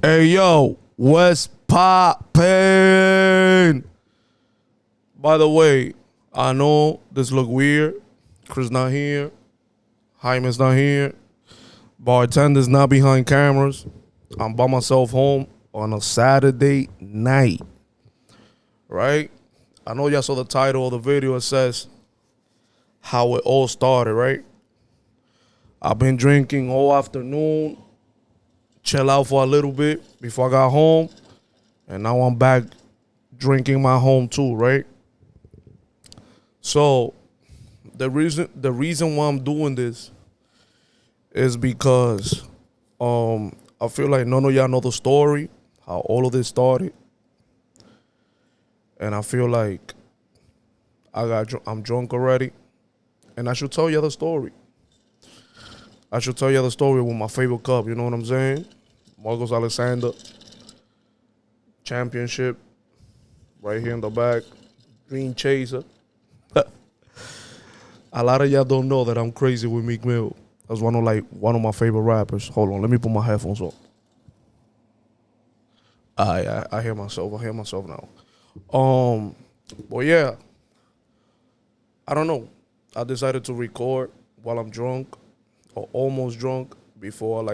Hey yo, what's poppin'? By the way, I know this look weird. Chris not here. Jaime's not here. Bartender's not behind cameras. I'm by myself home on a Saturday night. Right? I know y'all saw the title of the video. It says how it all started, right? I've been drinking all afternoon, chill out for a little bit before I got home, and now I'm back drinking my home too, right? So the reason why I'm doing this is because I feel like none of y'all know the story, how all of this started, and I feel like I'm drunk already, and I should tell y'all the story. I should tell y'all the story with my favorite cup. You know what I'm saying? Marcos Alexander Championship, right here in the back, Green Chaser. A lot of y'all don't know that I'm crazy with Meek Mill. That's one of my favorite rappers. Hold on, let me put my headphones on. I hear myself. I hear myself now. But yeah, I don't know. I decided to record while I'm drunk or almost drunk before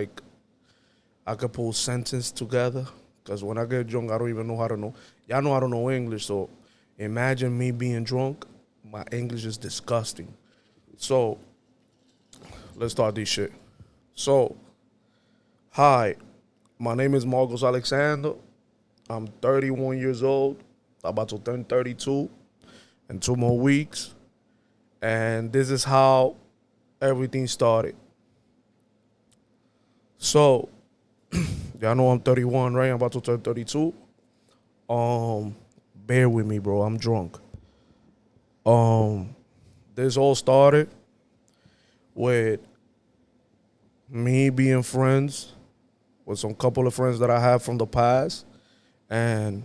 I could pull sentence together. Cause when I get drunk, I don't even know how to know. Y'all know I don't know English, so imagine me being drunk. My English is disgusting. So let's start this shit. So, hi, my name is Marcos Alexander. I'm 31 years old, about to turn 32 in 2 more weeks. And this is how everything started. So, y'all know I'm 31, right? I'm about to turn 32. Bear with me, bro. I'm drunk. This all started with me being friends with some couple of friends that I have from the past and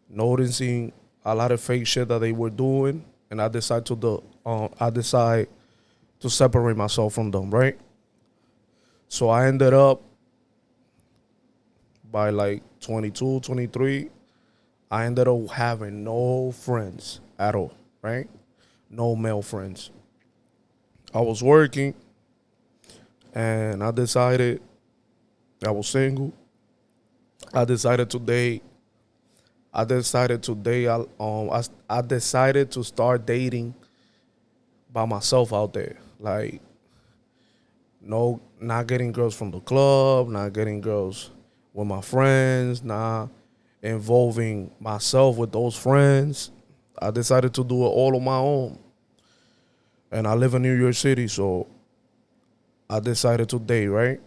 noticing a lot of fake shit that they were doing, and I decide to separate myself from them, right? So I ended up by like 22, 23, I ended up having no friends at all, right? No male friends. I was working and I decided I was single. I decided to date. I decided to date. I decided to start dating by myself out there. Like, no, not getting girls from the club, not getting girls with my friends, not involving myself with those friends. I decided to do it all on my own. And I live in New York City, so I decided to date, right?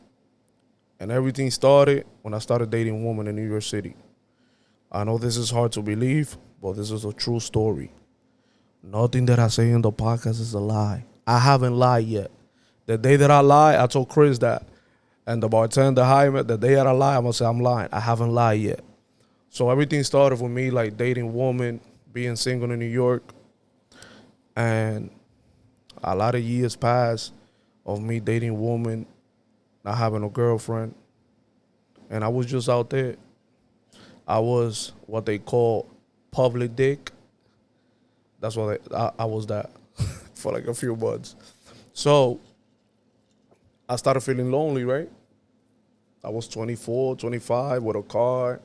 And everything started when I started dating women in New York City. I know this is hard to believe, but this is a true story. Nothing that I say in the podcast is a lie. I haven't lied yet. The day that I lie, I told Chris that. And the bartender, Jaime, the day that I lie, I'm going to say I'm lying. I haven't lied yet. So everything started with me like dating women, being single in New York. And a lot of years passed of me dating women, not having a girlfriend. And I was just out there. I was what they call public dick. That's what I was that for like a few months. So I started feeling lonely, right? I was 24, 25 with a car,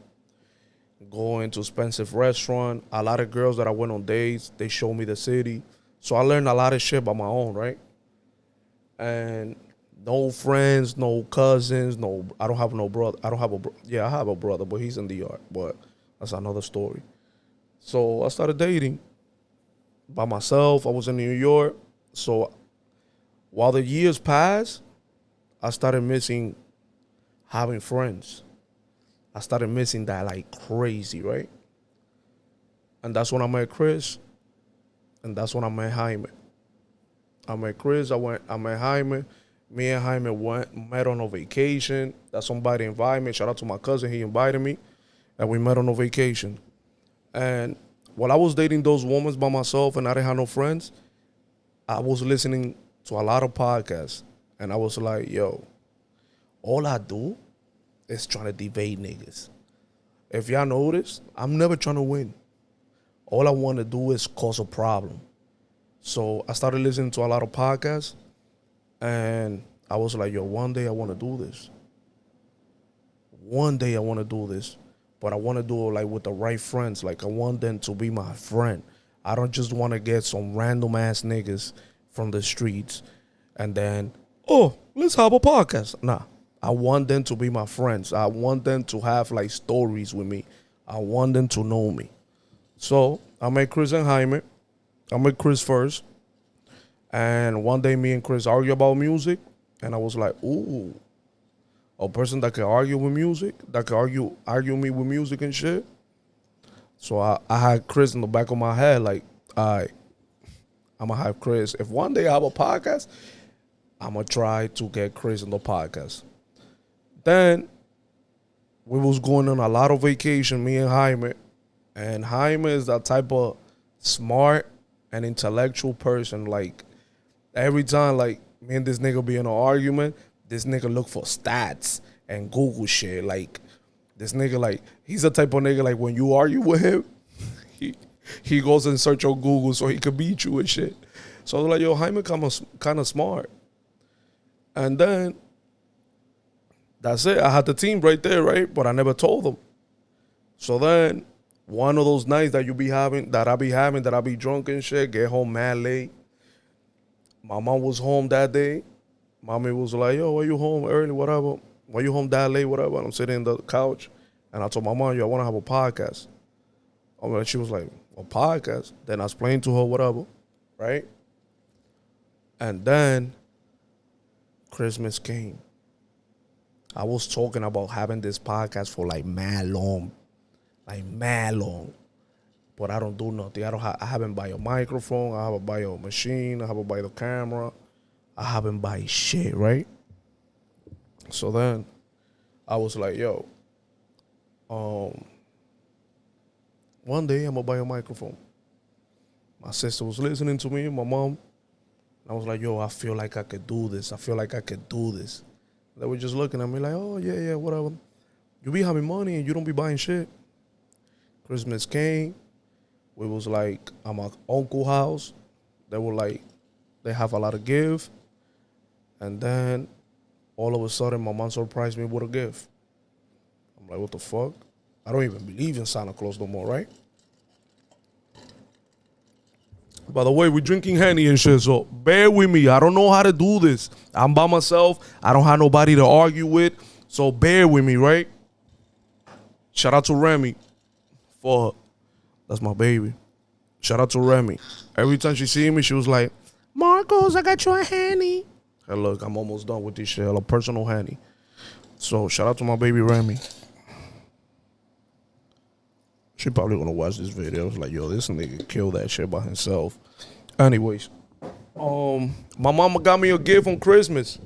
going to expensive restaurant. A lot of girls that I went on dates, they showed me the city. So I learned a lot of shit by my own, right? And no friends, no cousins, no. I don't have no brother. I don't have a. Yeah, I have a brother, but he's in the yard. But that's another story. So I started dating by myself. I was in New York. So while the years passed, I started missing having friends. I started missing that like crazy, right? And that's when I met Chris, and that's when I met Jaime. I met Chris. I met Jaime. Me and Jaime met on a vacation that somebody invited me. Shout out to my cousin. He invited me. And we met on a vacation. And while I was dating those women by myself and I didn't have no friends, I was listening to a lot of podcasts. And I was like, yo, all I do is trying to debate niggas. If y'all notice, I'm never trying to win. All I want to do is cause a problem. So I started listening to a lot of podcasts, and I was like, yo, one day I want to do this. One day I want to do this. But I want to do it like with the right friends. Like I want them to be my friend. I don't just want to get some random ass niggas from the streets and then, oh, let's have a podcast. Nah, I want them to be my friends. I want them to have like stories with me. I want them to know me. So I met Chris and Jaime. I met Chris first. And one day me and Chris argue about music. And I was like, ooh, a person that can argue with music, that can argue me with music and shit. So I had Chris in the back of my head, like, all right, I'm going to have Chris. If one day I have a podcast, I'm going to try to get Chris in the podcast. Then we was going on a lot of vacation, me and Jaime. And Jaime is that type of smart and intellectual person. Like, every time, like, me and this nigga be in an argument, this nigga look for stats and Google shit. Like, this nigga, like, he's the type of nigga, like, when you argue with him, he goes and search on Google so he could beat you and shit. So I was like, yo, Jaime kind of smart. And then, that's it. I had the team right there, right? But I never told them. So then, one of those nights that I be drunk and shit, get home mad late. My mom was home that day. Mommy was like, yo, why you home early, whatever? Why you home that late, whatever? And I'm sitting in the couch. And I told my mom, yo, I want to have a podcast. And she was like, a podcast? Then I explained to her, whatever, right? And then Christmas came. I was talking about having this podcast for like mad long. But I don't do nothing. I haven't buy a microphone. I haven't buy a machine. I haven't buy the camera. I haven't buy shit, right? So then I was like, yo, one day I'm gonna buy a microphone. My sister was listening to me, my mom. And I was like, yo, I feel like I could do this. They were just looking at me like, oh, yeah, whatever. You be having money and you don't be buying shit. Christmas came. We was like at my uncle's house. They have a lot of give. And then all of a sudden, my mom surprised me with a gift. I'm like, what the fuck? I don't even believe in Santa Claus no more, right? By the way, we're drinking Henny and shit, so bear with me. I don't know how to do this. I'm by myself. I don't have nobody to argue with, so bear with me, right? Shout out to Remy that's my baby. Shout out to Remy. Every time she see me, she was like, Marcos, I got you a Henny. Hey, look, I'm almost done with this shit. A personal Henny. So, shout out to my baby Remy. She probably gonna watch this video. I was like, yo, this nigga killed that shit by himself. Anyways, my mama got me a gift on Christmas.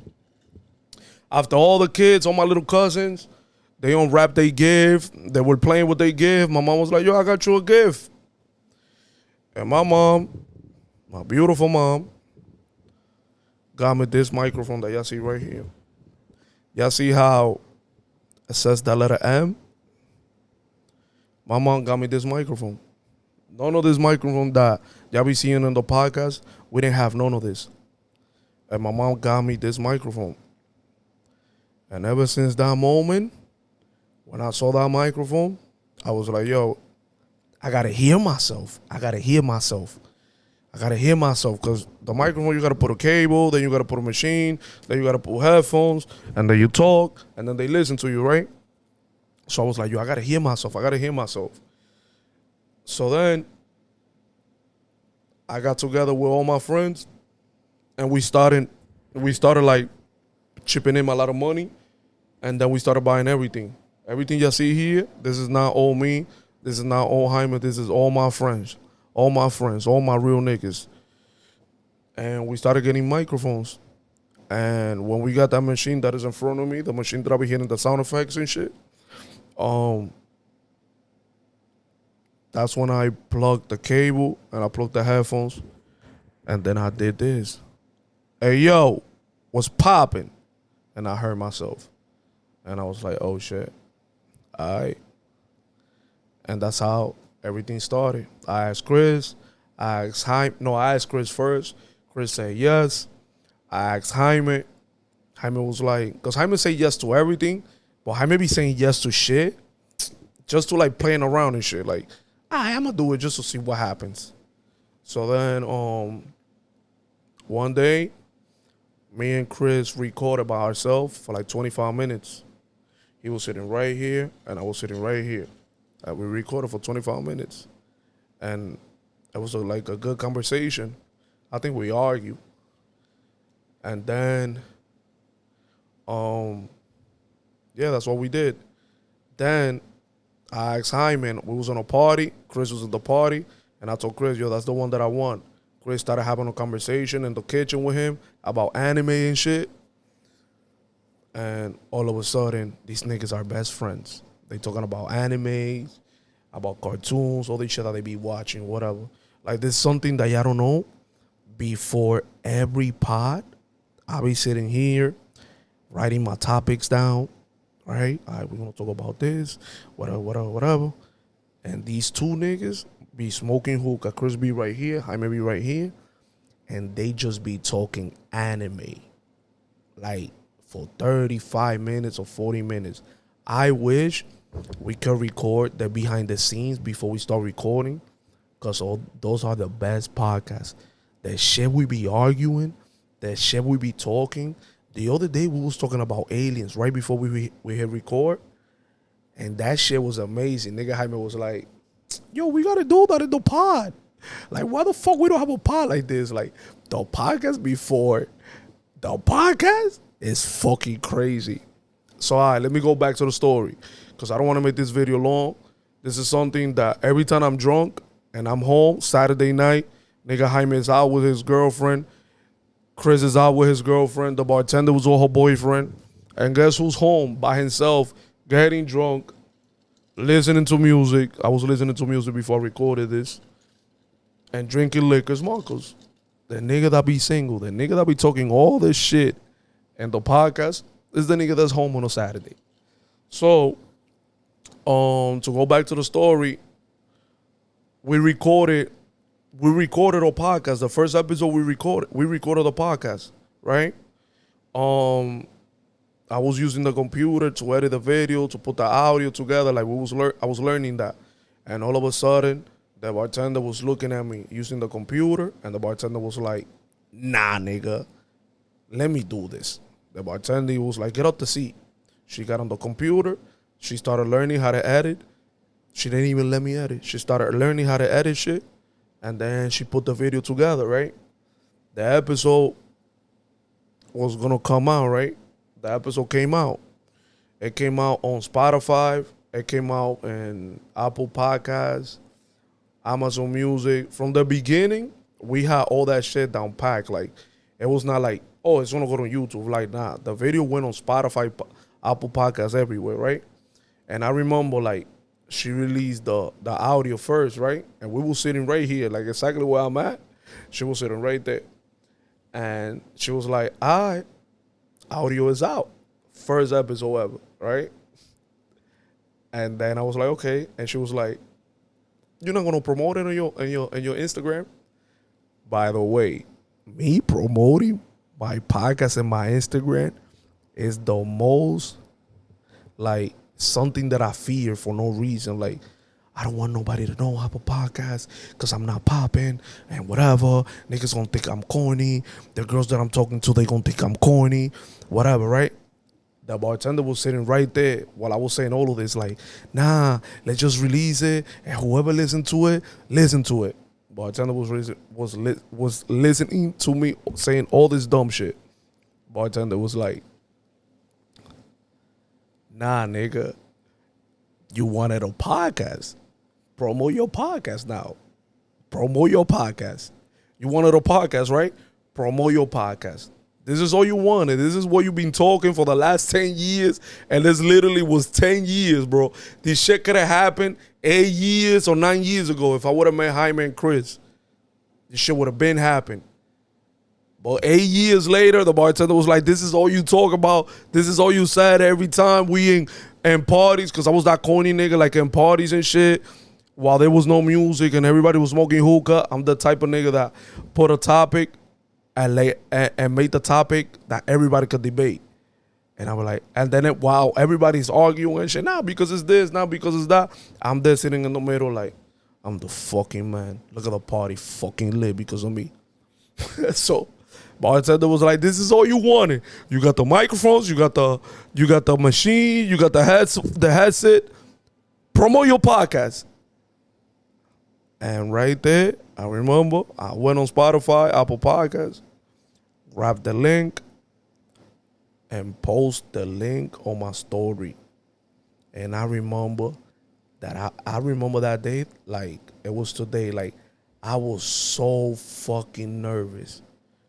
After all the kids, all my little cousins, they unwrapped their gift. They were playing with their gift. My mom was like, yo, I got you a gift. And my mom, my beautiful mom, got me this microphone that y'all see right here. Y'all see how it says that letter M? My mom got me this microphone. None of this microphone that y'all be seeing in the podcast, we didn't have none of this. And my mom got me this microphone. And ever since that moment, when I saw that microphone, I was like, yo, I got to hear myself. Because the microphone, you got to put a cable, then you got to put a machine, then you got to put headphones, and then you talk, and then they listen to you, right? So I was like, yo, I got to hear myself. So then I got together with all my friends, and we started like chipping in a lot of money, and then we started buying everything. Everything you see here, this is not all me. This is not all Jaime. This is all my friends. All my real niggas. And we started getting microphones. And when we got that machine that is in front of me, the machine that I be hearing the sound effects and shit, that's when I plugged the cable and I plugged the headphones. And then I did this. Hey, yo, what's popping? And I heard myself. And I was like, oh shit. All right. And that's how everything started. I asked Chris. I asked Jaime. No, I asked Chris first. Chris said yes. I asked Jaime. Jaime was like, because Jaime said yes to everything, but Jaime be saying yes to shit, just to like playing around and shit. Like, I'm gonna do it just to see what happens. So then, one day, me and Chris recorded by ourselves for like 25 minutes. He was sitting right here, and I was sitting right here. And we recorded for 25 minutes. And it was like a good conversation. I think we argued. And then, yeah, that's what we did. Then I asked Hyman, we was on a party, Chris was at the party, and I told Chris, yo, that's the one that I want. Chris started having a conversation in the kitchen with him about anime and shit. And all of a sudden, these niggas are best friends. They talking about animes, about cartoons, all this shit that they be watching, whatever. Like, there's something that y'all don't know. Before every pod, I'll be sitting here, writing my topics down, right? All right, we're going to talk about this, whatever. And these two niggas be smoking hookah. Chris be right here, Jaime be right here. And they just be talking anime. Like, for 35 minutes or 40 minutes. I wish we could record the behind the scenes before we start recording, because those are the best podcasts. That shit we be arguing, that shit we be talking. The other day we was talking about aliens right before we hit record, and that shit was amazing. Nigga Jaime was like, yo, we gotta do that in the pod. Like, why the fuck we don't have a pod like this? Like, the podcast before the podcast is fucking crazy. So, all right, let me go back to the story, because I don't want to make this video long. This is something that every time I'm drunk and I'm home, Saturday night, nigga Jaime is out with his girlfriend. Chris is out with his girlfriend. The bartender was with her boyfriend. And guess who's home by himself, getting drunk, listening to music. I was listening to music before I recorded this. And drinking liquors, Marcos. The nigga that be single, the nigga that be talking all this shit and the podcast is the nigga that's home on a Saturday. So, to go back to the story, we recorded a podcast. The first episode we recorded a podcast, right? I was using the computer to edit the video, to put the audio together. Like, I was learning that. And all of a sudden, the bartender was looking at me using the computer, and the bartender was like, nah, nigga, let me do this. The bartender was like, get up the seat. She got on the computer. She started learning how to edit. She didn't even let me edit. She started learning how to edit shit. And then she put the video together, right? The episode was going to come out, right? The episode came out. It came out on Spotify. It came out in Apple Podcasts, Amazon Music. From the beginning, we had all that shit down packed. Like, it was not like, oh, it's going to go on YouTube. Like, nah. The video went on Spotify, Apple Podcasts, everywhere, right? And I remember, like, she released the audio first, right? And we were sitting right here, like exactly where I'm at. She was sitting right there. And she was like, all right, audio is out. First episode ever, right? And then I was like, okay. And she was like, you're not gonna promote it on your Instagram? By the way, me promoting my podcast and my Instagram is the most, like, something that I fear for no reason. Like, I don't want nobody to know I have a podcast because I'm not popping and whatever. Niggas gonna think I'm corny. The girls that I'm talking to, they gonna think I'm corny. Whatever, right? The bartender was sitting right there while I was saying all of this. Like, nah, let's just release it. And whoever listen to it, listen to it. Bartender was listening to me saying all this dumb shit. Bartender was like, nah, nigga, you wanted a podcast. Promote your podcast now. Promote your podcast. You wanted a podcast, right? Promote your podcast. This is all you wanted. This is what you've been talking for the last 10 years. And this literally was 10 years, bro. This shit could have happened 8 years or 9 years ago if I would have met Jaime and Chris. This shit would have been happened. But 8 years later, the bartender was like, this is all you talk about. This is all you said every time we in parties. Because I was that corny nigga, like in parties and shit. While there was no music and everybody was smoking hookah, I'm the type of nigga that put a topic and made the topic that everybody could debate. And I was like, and then while everybody's arguing and shit, nah, because it's this, not because it's that, I'm there sitting in the middle like, I'm the fucking man. Look at the party fucking lit because of me. So bartender was like, this is all you wanted. You got the microphones, you got the machine, you got the headset. Promote your podcast. And right there, I remember I went on Spotify, Apple Podcasts, grabbed the link, and post the link on my story. And I remember that I remember that day like it was today. Like I was so fucking nervous.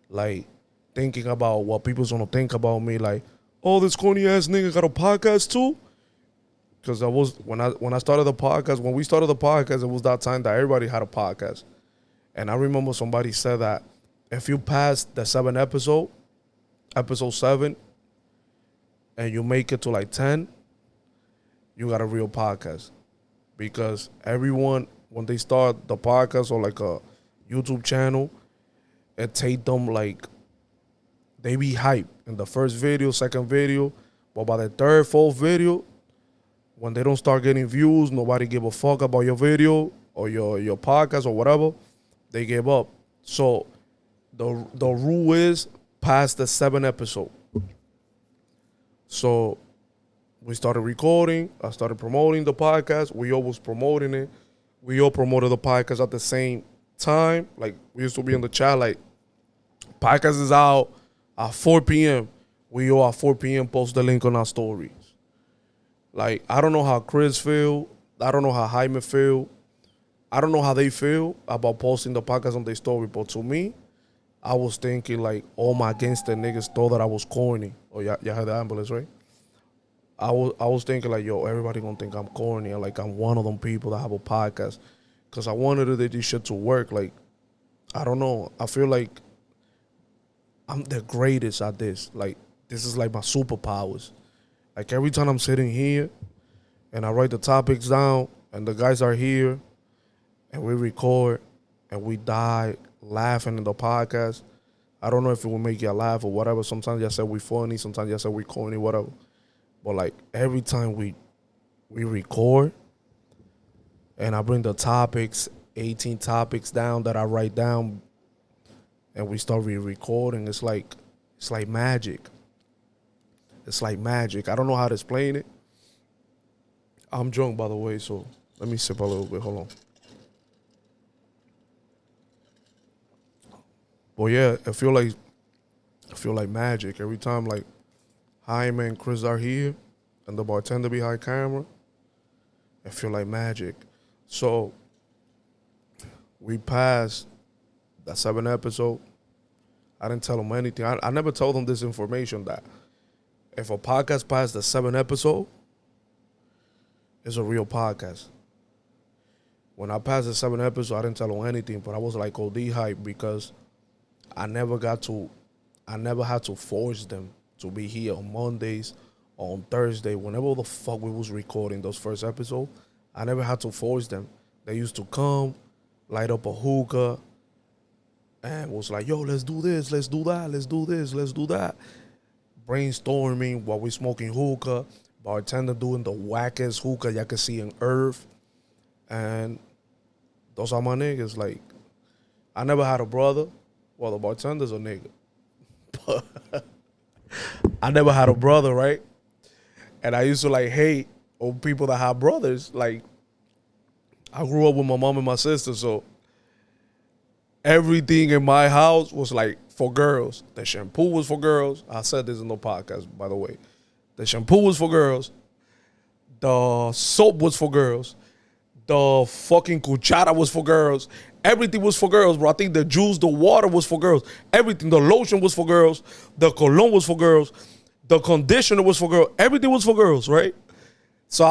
Like thinking about what people's gonna think about me. Like, oh, this corny ass nigga got a podcast too? Because I was when I started the podcast, when we started the podcast, it was that time that everybody had a podcast. And I remember somebody said that if you pass the 7th episode 7, and you make it to like 10, you got a real podcast. Because everyone, when they start the podcast or like a YouTube channel, it take them like, they be hype in the first video, second video, but by the third, fourth video, when they don't start getting views, nobody give a fuck about your video or your podcast or whatever, they give up. So the rule is past the 7th episode. So we started recording. I started promoting the podcast. We all was promoting it. We all promoted the podcast at the same time. Like we used to be in the chat like, podcast is out at 4 p.m. We all at 4 p.m. post the link on our stories. Like, I don't know how Chris feel. I don't know how Jaime feel. I don't know how they feel about posting the podcast on their story. But to me, I was thinking like all my gangster niggas thought that I was corny. Oh, y'all had the ambulance, right? I was thinking like, yo, everybody gonna think I'm corny. And like I'm one of them people that have a podcast. Because I wanted to do this shit to work. Like, I don't know. I feel like I'm the greatest at this. Like, this is like my superpowers. Like every time I'm sitting here and I write the topics down and the guys are here and we record and we die laughing in the podcast. I don't know if it will make you laugh or whatever. Sometimes y'all say we funny. Sometimes y'all say we corny, whatever. But like every time we record and I bring the topics, 18 topics down that I write down and we start re-recording, it's like magic. It's like magic. I don't know how to explain it. I'm drunk, by the way, so let me sip a little bit. Hold on. But yeah, I feel like magic every time. Like Jaime and Chris are here, and the bartender behind camera. I feel like magic. So we passed that 7th episode. I didn't tell them anything. I never told them this information that if a podcast passed the 7th episode, it's a real podcast. When I passed the 7th episode, I didn't tell them anything, but I was like OD hype because I never had to force them to be here on Mondays or on Thursday. Whenever the fuck we was recording those first episodes, I never had to force them. They used to come, light up a hookah, and was like, yo, let's do this, let's do that, let's do this, let's do that. Brainstorming while we smoking hookah, bartender doing the wackest hookah y'all can see in Earth. And those are my niggas. Like, I never had a brother. Well, the bartender's a nigga. But I never had a brother, right? And I used to like hate on people that have brothers. Like, I grew up with my mom and my sister, so everything in my house was like for girls. The shampoo was for girls. I said this in the podcast, by the way. The shampoo was for girls. The soap was for girls. The fucking cuchara was for girls. Everything was for girls, bro. I think the juice, the water was for girls. Everything, the lotion was for girls. The cologne was for girls. The conditioner was for girls. Everything was for girls, right? So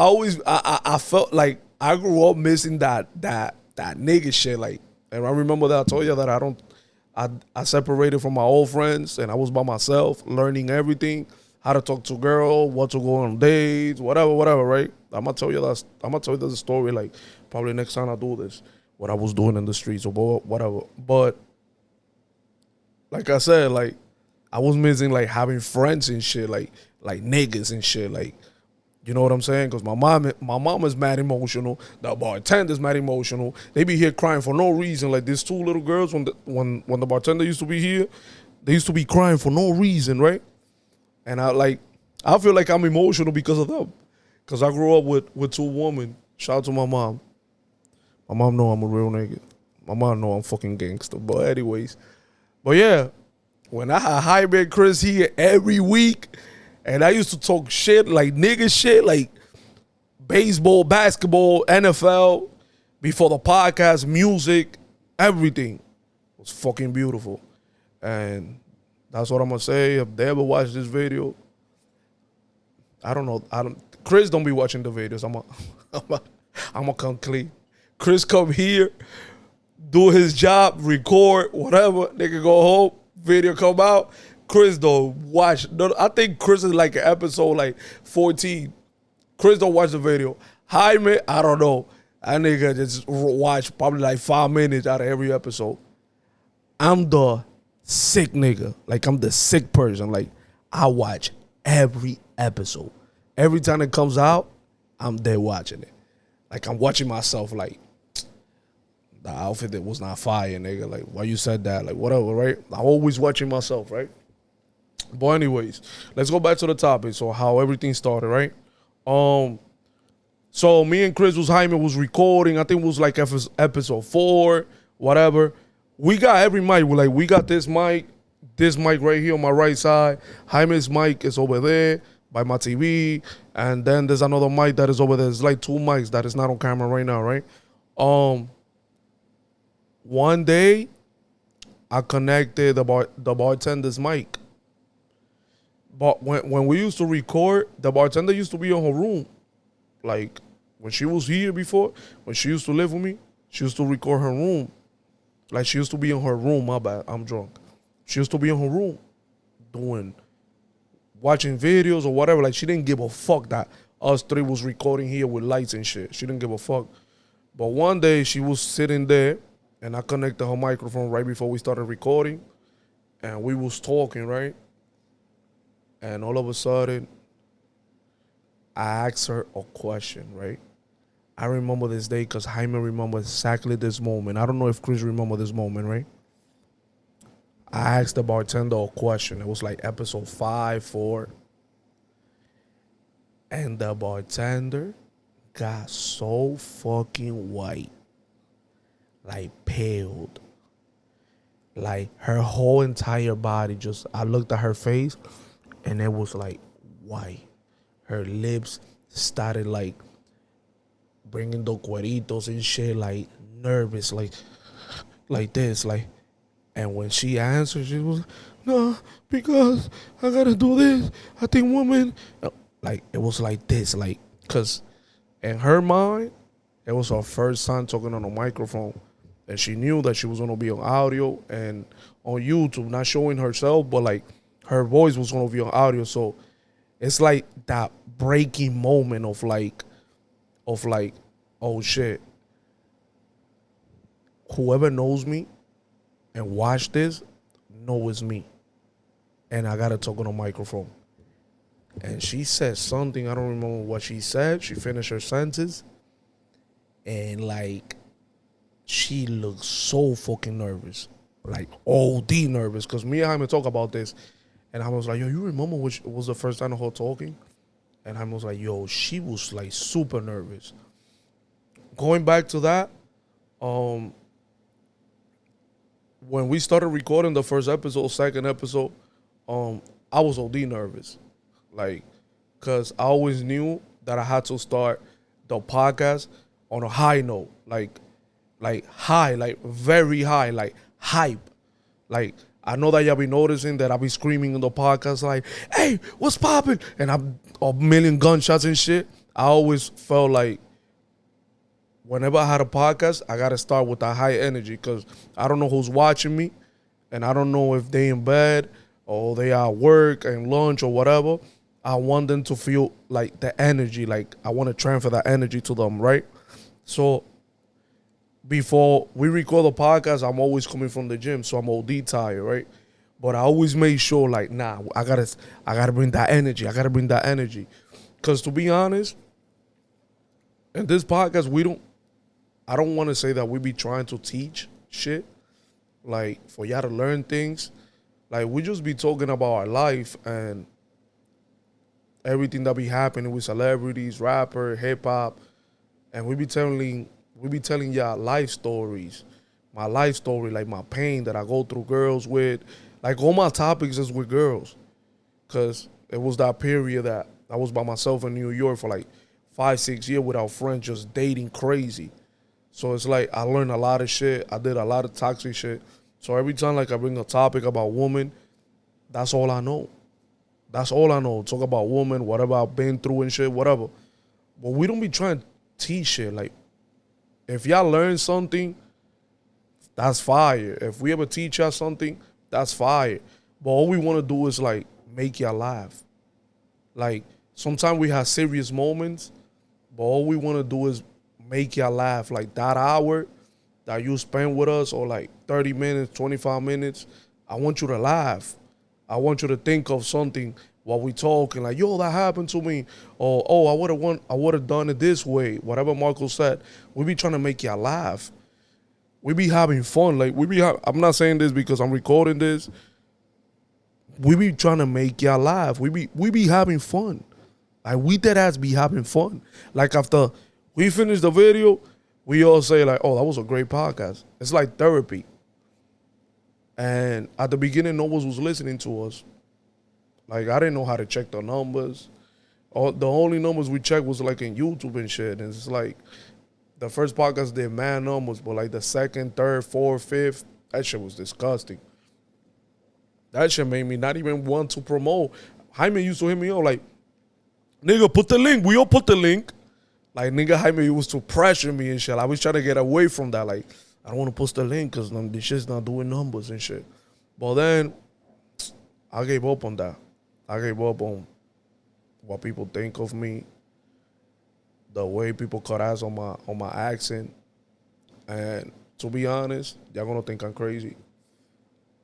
I felt like I grew up missing that nigga shit. Like, and I remember that I told you that I separated from my old friends and I was by myself, learning everything, how to talk to girl, what to go on dates, whatever, right? I'm gonna tell you the story like probably next time I do this, what I was doing in the streets or whatever. But like I said, like I was missing like having friends and shit, like niggas and shit, like you know what I'm saying? Because my mom is mad emotional. The bartender's mad emotional. They be here crying for no reason. Like these two little girls, when the bartender used to be here, they used to be crying for no reason, right? And I feel like I'm emotional because of them. Because I grew up with two women. Shout out to my mom. My mom know I'm a real nigga. My mom know I'm fucking gangster. But anyways, but yeah, when I had Jaime and Chris here every week, and I used to talk shit, like nigga shit, like baseball, basketball, NFL, before the podcast, music, everything was fucking beautiful. And that's what I'm gonna say. If they ever watch this video, I don't know. Chris don't be watching the videos. I'm gonna come clean. Chris come here, do his job, record, whatever. Nigga go home, video come out. Chris don't watch. I think Chris is like an episode like 14. Chris don't watch the video. Jaime, I don't know. That nigga just watch probably like 5 minutes out of every episode. I'm the sick nigga. Like I'm the sick person. Like I watch every episode. Every time it comes out, I'm there watching it. Like I'm watching myself like the outfit that was not fire, nigga. Like why you said that? Like whatever, right? I'm always watching myself, right? But anyways, let's go back to the topic. So how everything started, right? So me and Jaime was recording. I think it was like episode 4, whatever. We got every mic. We got this mic right here on my right side. Jaime's mic is over there by my TV. And then there's another mic that is over there. It's like 2 mics that is not on camera right now, right? One day, I connected the bartender's mic. But when we used to record, the bartender used to be in her room. Like, when she was here before, when she used to live with me, she used to record her room. Like, she used to be in her room. My bad, I'm drunk. She used to be in her room watching videos or whatever. Like, she didn't give a fuck that us 3 was recording here with lights and shit. She didn't give a fuck. But one day, she was sitting there, and I connected her microphone right before we started recording. And we was talking, right? And all of a sudden, I asked her a question, right? I remember this day because Jaime remembers exactly this moment. I don't know if Chris remember this moment, right? I asked the bartender a question. It was like episode 5, 4. And the bartender got so fucking white. Like paled. Like her whole entire body just, I looked at her face and it was like white. Her lips started like bringing the cueritos and shit, like nervous, like this, like. And when she answered, she was, no, because I gotta do this. I think women, like it was like this, like, cause in her mind, it was her first time talking on a microphone, and she knew that she was gonna be on audio and on YouTube, not showing herself, but like her voice was gonna be on audio. So it's like that breaking moment of like, oh shit. Whoever knows me and watch this, know it's me. And I gotta talk on a microphone. And she said something, I don't remember what she said. She finished her sentence. And like, she looked so fucking nervous. Like OD nervous. Cause me and Jaime talk about this. And I was like, yo, you remember which was the first time of her talking? And Jaime was like, yo, she was like super nervous. Going back to that, when we started recording the first episode, second episode, I was OD nervous. Like, cause I always knew that I had to start the podcast on a high note. Like high, like very high, like hype. Like, I know that y'all be noticing that I be screaming in the podcast like, hey, what's poppin'? And I'm a million gunshots and shit. I always felt like whenever I had a podcast, I got to start with that high energy because I don't know who's watching me and I don't know if they in bed or they at work and lunch or whatever, I want them to feel like the energy, like I want to transfer that energy to them, right? So before we record the podcast, I'm always coming from the gym, so I'm OD tired, right? But I always make sure, like, nah, I gotta bring that energy. I gotta bring that energy, cause to be honest, in this podcast, I don't want to say that we be trying to teach shit, like for y'all to learn things. Like we just be talking about our life and everything that be happening with celebrities, rapper, hip hop, and we be telling y'all life stories. My life story, like my pain that I go through girls with. Like all my topics is with girls. Cause it was that period that I was by myself in New York for like 5-6 years without friends, just dating crazy. So it's like I learned a lot of shit. I did a lot of toxic shit. So every time like I bring a topic about women, that's all I know. That's all I know. Talk about women, whatever I've been through and shit, whatever. But we don't be trying to teach shit. Like if y'all learn something, that's fire. If we ever teach y'all something, that's fire. But all we want to do is like make y'all laugh. Like sometimes we have serious moments, but all we want to do is make y'all laugh. Like that hour that you spend with us, or like 30 minutes, 25 minutes, I want you to laugh. I want you to think of something while we talking, like, yo, that happened to me. Or, oh, I would have done it this way. Whatever Marco said. We be trying to make y'all laugh. We be having fun. Like I'm not saying this because I'm recording this. We be trying to make y'all laugh. We be having fun. Like we dead ass be having fun. Like after we finish the video, we all say like, oh, that was a great podcast. It's like therapy. And at the beginning, no one was listening to us. Like I didn't know how to check the numbers. The only numbers we checked was like in YouTube and shit. And it's like the first podcast did mad numbers, but like the second, third, fourth, fifth, that shit was disgusting. That shit made me not even want to promote. Jaime used to hit me up like, nigga, put the link. We all put the link. Like, nigga, Jaime used to pressure me and shit. I was trying to get away from that. Like, I don't want to post the link because this shit's not doing numbers and shit. But then, I gave up on that. I gave up on what people think of me, the way people cut ass on my accent. And to be honest, y'all gonna think I'm crazy.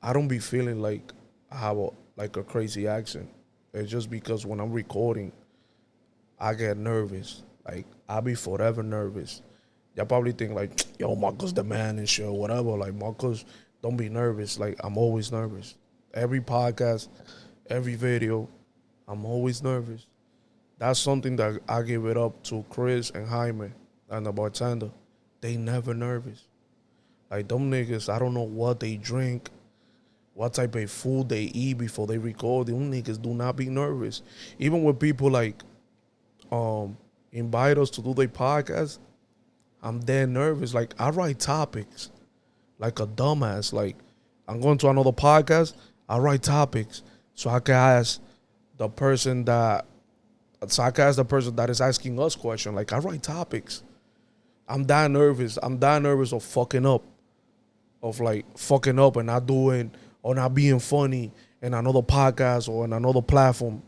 I don't be feeling like I have a crazy accent. It's just because when I'm recording, I get nervous. Like, I be forever nervous. Y'all probably think like, yo, Marcos the man and shit, whatever. Like, Marcos, don't be nervous. Like, I'm always nervous. Every podcast, every video, I'm always nervous. That's something that I give it up to Chris and Jaime and the bartender. They never nervous. Like, them niggas, I don't know what they drink, what type of food they eat before they record. Them niggas do not be nervous. Even when people like invite us to do their podcast, I'm dead nervous. Like, I write topics like a dumbass. Like, I'm going to another podcast, I write topics so I can ask the person that is asking us questions. Like, I write topics. I'm that nervous. I'm that nervous of fucking up. Of like fucking up and not doing or not being funny in another podcast or in another platform.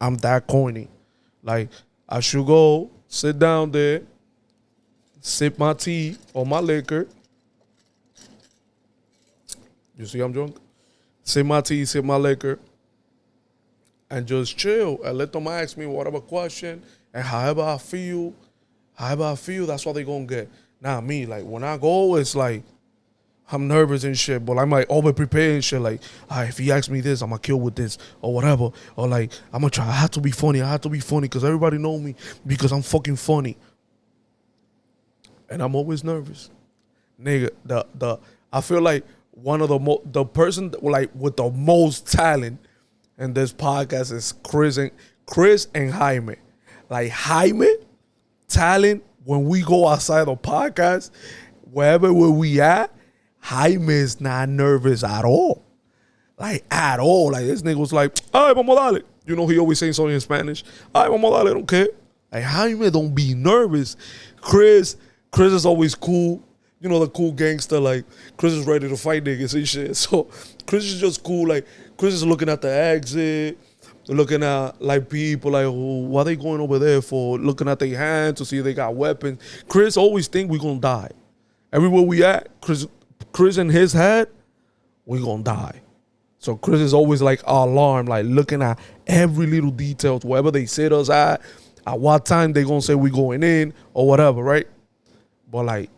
I'm that corny. Like, I should go sit down there, sip my tea or my liquor. You see I'm drunk? Sip my tea, sip my liquor, and just chill and let them ask me whatever question. And however I feel, that's what they gonna get. Not me. Like, when I go, it's like I'm nervous and shit, but I'm like over prepared and shit. Like, if he asks me this, I'm gonna kill with this or whatever. Or like, I'm gonna try. I have to be funny because everybody know me because I'm fucking funny. And I'm always nervous, nigga. I feel like one of the person like with the most talent in this podcast is Chris and Jaime. Like, Jaime talent when we go outside the podcast, wherever where we at. Jaime is not nervous at all. Like, at all. Like, this nigga was like, ay, vamos a dale. You know, he always saying something in Spanish. Ay, vamos a dale, I don't care. Like, Jaime don't be nervous. Chris is always cool. you know, the cool gangster, like, Chris is ready to fight niggas and shit. So Chris is just cool. Like, Chris is looking at the exit, looking at, like, people, like, oh, what are they going over there for? Looking at their hands to see if they got weapons. Chris always think we gonna die. Everywhere we at, Chris in his head, we gonna die. So Chris is always, like, alarmed, like, looking at every little detail, wherever they sit us at what time they gonna say we going in, or whatever, right? But, like,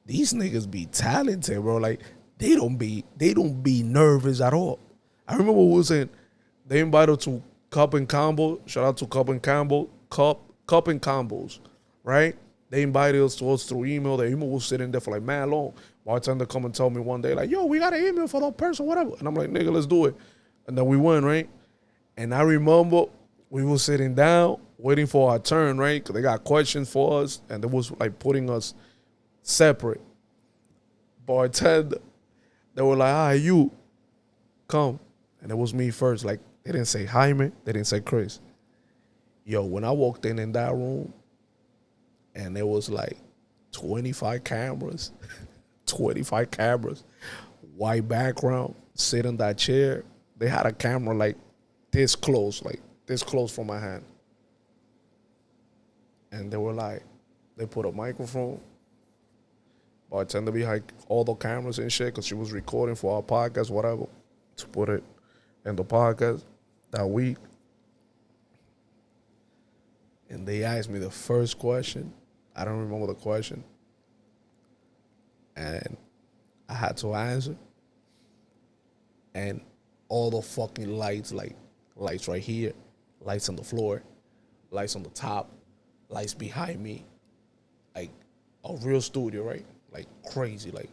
these niggas be talented, bro. Like, they don't be nervous at all. I remember we was in, they invited to Cup and Combo. Shout out to Cup and Combo. Cup and Combos, right? They invited us through email. The email was sitting there for like mad long. Bartender come and tell me one day, like, yo, we got an email for that person, whatever. And I'm like, nigga, let's do it. And then we went, right? And I remember we were sitting down, waiting for our turn, right? Because they got questions for us, and they was like putting us separate. Bartender, they were like, all right, you, come. And it was me first. Like, they didn't say Jaime, they didn't say Chris. Yo, when I walked in that room, and there was like 25 cameras, 25 cameras, white background, sit in that chair. They had a camera like this close from my hand. And they were like, they put a microphone, bartender behind all the cameras and shit, because she was recording for our podcast, whatever, to put it in the podcast that week. And they asked me the first question. I don't remember the question. And I had to answer. And all the fucking lights, like lights right here, lights on the floor, lights on the top, lights behind me. Like a real studio, right? Like crazy, like.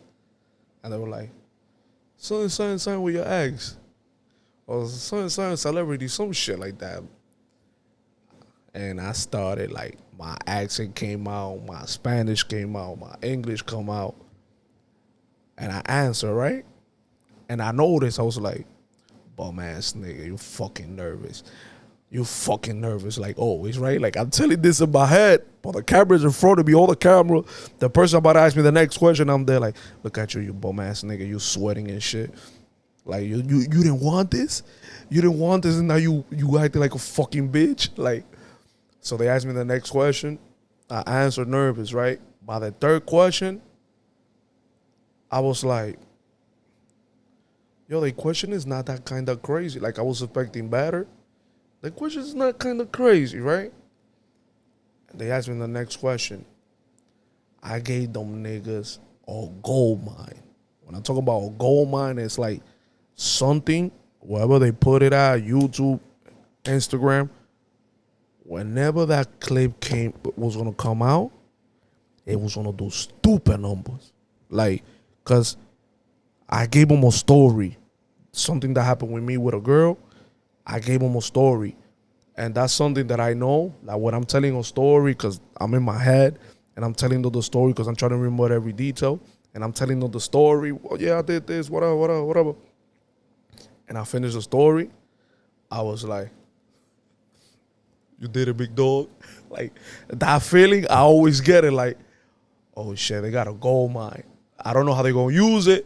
And they were like, son with your ex. Or son celebrity, some shit like that. And I started, like, my accent came out, my Spanish came out, my English come out. And I answered, right? And I noticed, I was like, bum ass nigga, you fucking nervous. You fucking nervous, like always, right? Like, I'm telling this in my head, but the camera's in front of me, all the camera. The person about to ask me the next question, I'm there like, look at you, you bum ass nigga, you sweating and shit. Like, you didn't want this? You didn't want this, and now you acting like a fucking bitch? Like, so they asked me the next question. I answered nervous, right? By the third question, I was like, yo, the question is not that kind of crazy. Like, I was expecting better. The question is not kind of crazy, right? And they asked me the next question. I gave them niggas a gold mine. When I talk about a gold mine, it's like something, wherever they put it at, YouTube, Instagram, whenever that clip was gonna come out, it was gonna do stupid numbers. Like, cause I gave them a story, something that happened with me with a girl. I gave them a story, and that's something that I know. Like, when I'm telling a story, cause I'm in my head and I'm telling them the story, cause I'm trying to remember every detail, and I'm telling them the story. Oh yeah, I did this, whatever. And I finished the story. I was like, you did it, big dog. Like, that feeling, I always get it. Like, oh shit, they got a gold mine. I don't know how they're gonna use it.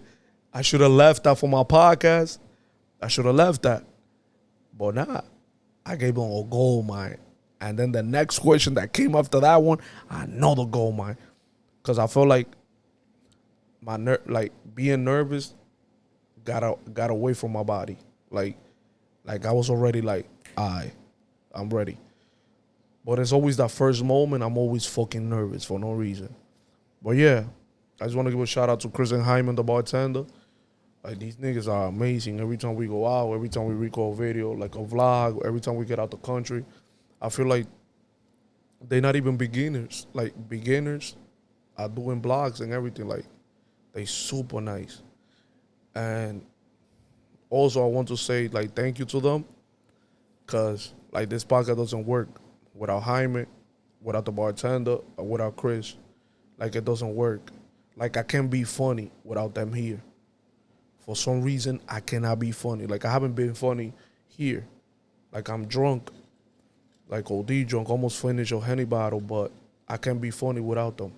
I should have left that for my podcast. I should have left that. But nah, I gave them a gold mine. And then the next question that came after that one, another gold mine. Because I felt like being nervous got away from my body. Like I was already like, I'm ready. But it's always that first moment, I'm always fucking nervous for no reason. But yeah, I just want to give a shout out to Chris and Hyman, the bartender. Like, these niggas are amazing. Every time we go out, every time we record a video, like a vlog, every time we get out the country, I feel like they're not even beginners. Like, beginners are doing vlogs and everything. Like, they super nice. And also, I want to say, like, thank you to them. Because, like, this podcast doesn't work without Jaime, without the bartender, or without Chris. Like, it doesn't work. Like, I can't be funny without them here. For some reason, I cannot be funny. Like, I haven't been funny here. Like, I'm drunk. Like, OD drunk, almost finished a Henny bottle, but I can't be funny without them.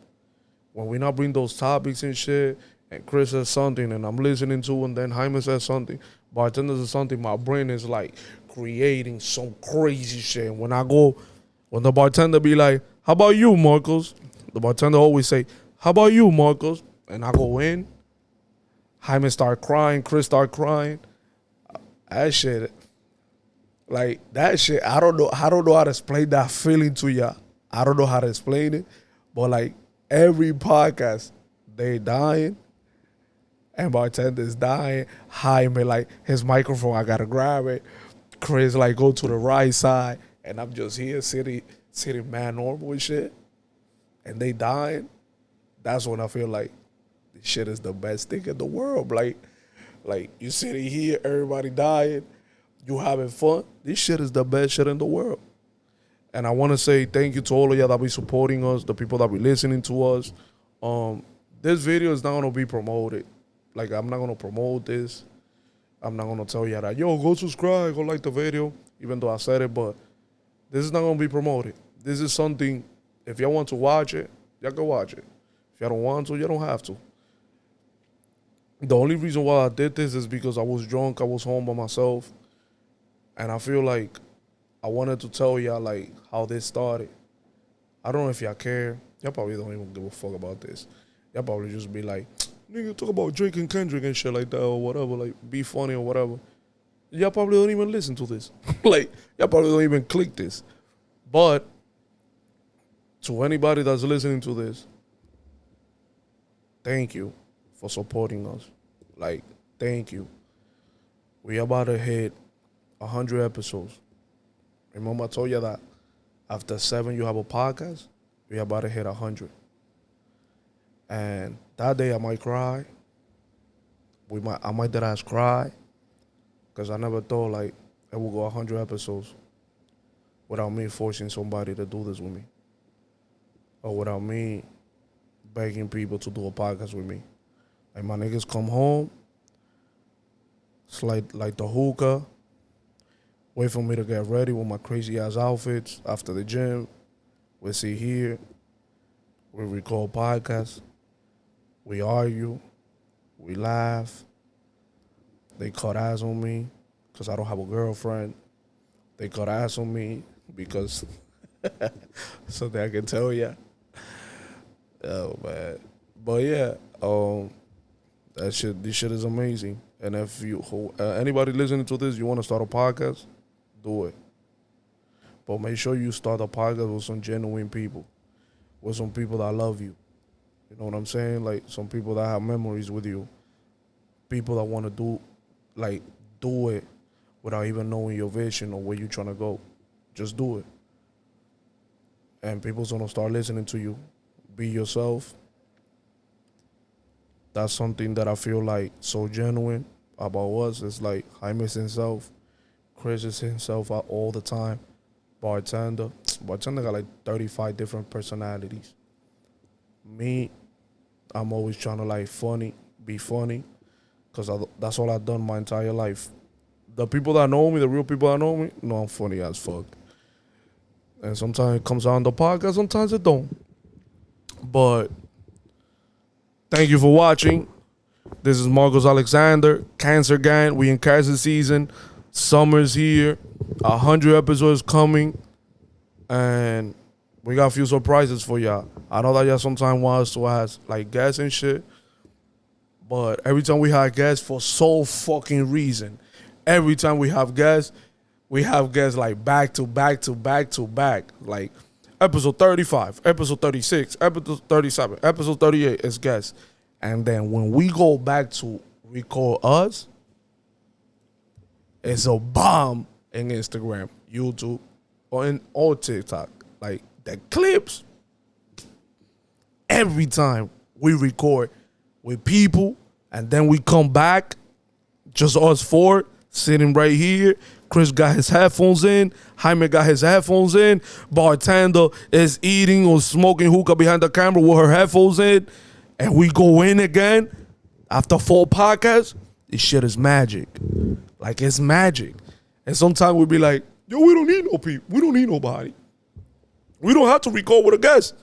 when we not bring those topics and shit, and Chris says something, and I'm listening to, and then Jaime says something, bartender says something, my brain is like creating some crazy shit. And when the bartender be like, "How about you, Marcos?" The bartender always say, "How about you, Marcos?" And I go in, Jaime start crying, Chris start crying. That shit, I don't know how to explain that feeling to y'all. I don't know how to explain it, but like every podcast, they dying, and bartender's dying. Jaime, like his microphone, I gotta grab it. Chris, like, go to the right side, and I'm just here sitting man normal and shit, and they dying. That's when I feel like this shit is the best thing in the world. Like you sitting here, everybody dying, you having fun. This shit is the best shit in the world. And I want to say thank you to all of y'all that be supporting us, the people that be listening to us. This video is not gonna be promoted. Like, I'm not gonna promote this. I'm not gonna tell y'all that, yo, go subscribe, go like the video, even though I said it, but this is not gonna be promoted. This is something, if y'all want to watch it, y'all can watch it. If y'all don't want to, you don't have to. The only reason why I did this is because I was drunk, I was home by myself, and I feel like I wanted to tell y'all, like, how this started. I don't know if y'all care. Y'all probably don't even give a fuck about this. Y'all probably just be like, nigga, talk about Drake and Kendrick and shit like that or whatever, like, be funny or whatever. Y'all probably don't even listen to this. Like, y'all probably don't even click this. But to anybody that's listening to this, thank you for supporting us. Like, thank you. We about to hit 100 episodes. Remember I told you that after 7 you have a podcast? We about to hit 100. And that day I might cry. I might dead ass cry. Because I never thought like it would go 100 episodes without me forcing somebody to do this with me. Or without me begging people to do a podcast with me. Like, my niggas come home, it's like the hookah, wait for me to get ready with my crazy ass outfits after the gym. We sit here, we record podcasts, we argue, we laugh. They cut ass on me because I don't have a girlfriend. They cut ass on me because something I can tell ya. Oh man, but yeah, this shit is amazing. And if you anybody listening to this, you want to start a podcast, do it. But make sure you start a podcast with some genuine people, with some people that love you. You know what I'm saying? Like, some people that have memories with you, people that want to do it without even knowing your vision or where you're trying to go. Just do it. And people's gonna start listening to you. Be yourself. That's something that I feel like so genuine about us. It's like Jaime is himself, Chris is himself all the time. Bartender got like 35 different personalities. Me, I'm always trying to be funny, because that's all I've done my entire life. The people that know me, the real people that know me, know I'm funny as fuck. And sometimes it comes out on the podcast, sometimes it don't. But thank you for watching. This is Marcos Alexander, Cancer Gang. We in cancer season. Summer's here. 100 episodes coming. And we got a few surprises for y'all. I know that y'all sometimes want us to ask like guests and shit. But every time we have guests, for so fucking reason, every time we have guests like back to back to back to back. Like episode 35, episode 36, episode 37, episode 38 is guests. And then when we go back to record us, it's a bomb in Instagram, YouTube, or TikTok. Like, the clips, every time we record with people, and then we come back, just us four, sitting right here. Chris got his headphones in. Jaime got his headphones in. Bartender is eating or smoking hookah behind the camera with her headphones in. And we go in again after 4 podcasts. This shit is magic. Like, it's magic. And sometimes we be like, yo, we don't need no people. We don't need nobody. We don't have to record with a guest.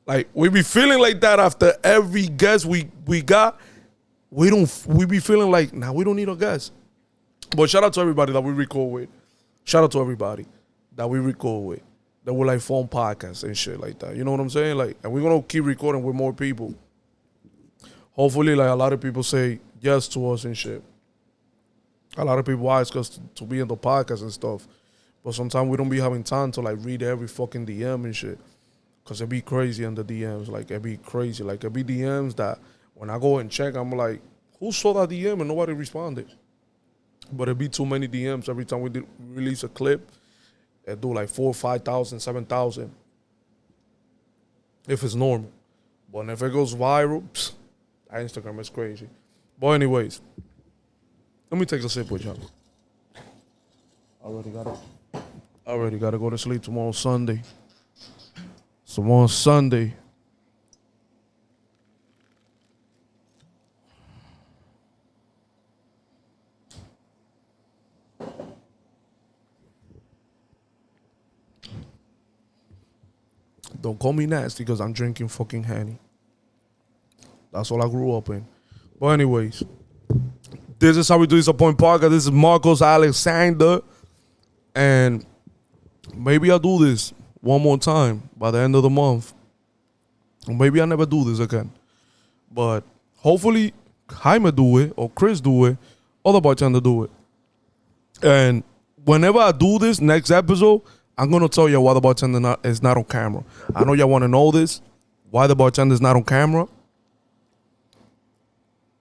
Like we be feeling like that after every guest we got. We be feeling like now we don't need a guest. But shout out to everybody that we record with. Shout out to everybody that we record with. That we like phone podcasts and shit like that. You know what I'm saying? Like, and we're gonna keep recording with more people. Hopefully, like a lot of people say yes to us and shit. A lot of people ask us to be in the podcast and stuff. But sometimes we don't be having time to like read every fucking DM and shit. Cause it be crazy in the DMs. Like it be crazy. Like it be DMs that when I go and check, I'm like, who saw that DM and nobody responded? But it be too many DMs every time we release a clip. It do like 4,000, 5,000, 7,000. If it's normal. But if it goes viral, Instagram is crazy. But anyways, let me take a sip with y'all. Already gotta go to sleep tomorrow Sunday. Tomorrow Sunday. Don't call me nasty because I'm drinking fucking Henny. That's all I grew up in. But anyways, this is how we do this Point Podcast. This is Marcos Alexander. And maybe I'll do this one more time by the end of the month. Or maybe I'll never do this again. But hopefully Jaime do it or Chris do it or the bartender do it. And whenever I do this next episode, I'm going to tell you why the bartender is not on camera. I know y'all want to know this. Why the bartender is not on camera.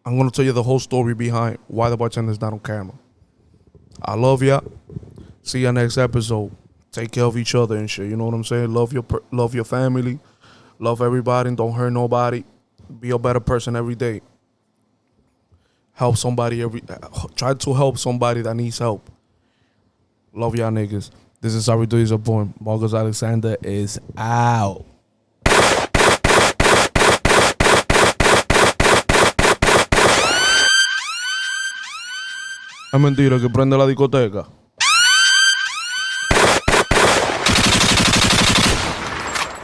I'm going to tell you the whole story behind why the bartender is not on camera. I love y'all. See ya next episode. Take care of each other and shit. You know what I'm saying? Love your family. Love everybody. Don't hurt nobody. Be a better person every day. Help somebody try to help somebody that needs help. Love y'all niggas. This is how we do this Point. Marcos Alexander is out. Es mentira que prende la discoteca.